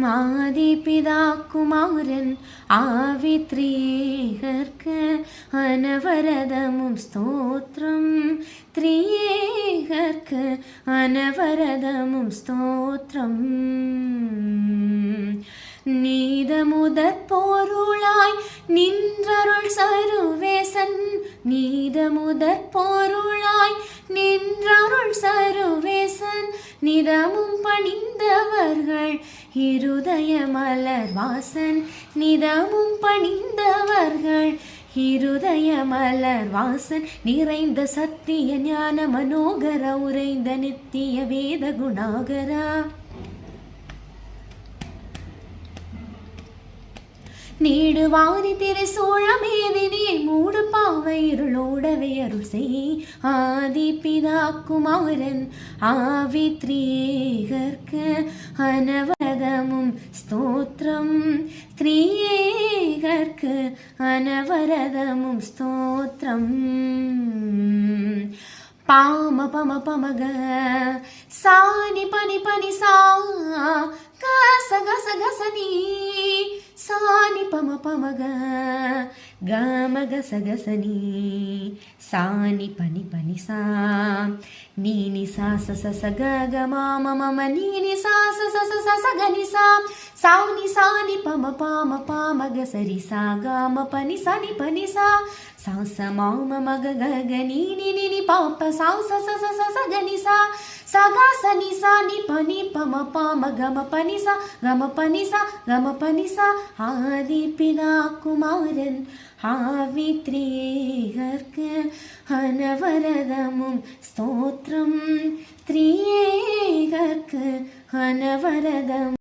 ആദിപിതാ കുമാരൻ ആവിത്രിയേകർക്ക് അനവരതമും സ്തോത്രം. ത്രിയേകർക്ക് അനവരതമും സ്തോത്രം. நீதமுதற் பொருளாய் நின்றருள் சருவேசன். நீதமுதற் பொருளாய் நின்றருள் சருவேசன். நிதமும் பணிந்தவர்கள் இருதய மலர் வாசன். நிதமும் பணிந்தவர்கள் இருதய மலர் வாசன். நிறைந்த சத்திய ஞான மனோகர உறைந்த நித்திய வேத குணாகரா. நீடுவாரி திரை சோழமேதினியை மூடு பாவை இருளோடவே அருள் செய். ஆதிபிதா குமாரன் ஆவித்ரியேகர்க்கு அனவரதமும் ஸ்தோத்திரம். த்ரியேகர்க்கு அனவரதமும் ஸ்தோத்திரம். பாம பம பமக சானி பனி பனி சா கச கச கசனி சானி பம பமக கம கச கசனி சானி பனி பனி சா நீனி சா ச ச ச க க மா ம ம ம நீனி சா ச ச ச ச ச க நி சா சானி சானி பம பாம பாம க சரி சா க ம பனி சா நி பனி சா சா ச மா ம ம க க க நீ நி நி நி பா ப சா ச ச ச ச ச க நி சா சா க ச நி சா நி ப நி ப ம ப ம க ம ப நி சா க ம ப நி சா க ம ப நி சா. ஆதிபிதா குமாரன் ஆவித்ரியேகர்க்கு அனவரதமும் ஸ்தோத்திரம். த்ரியேகர்க்கு அனவரதம்.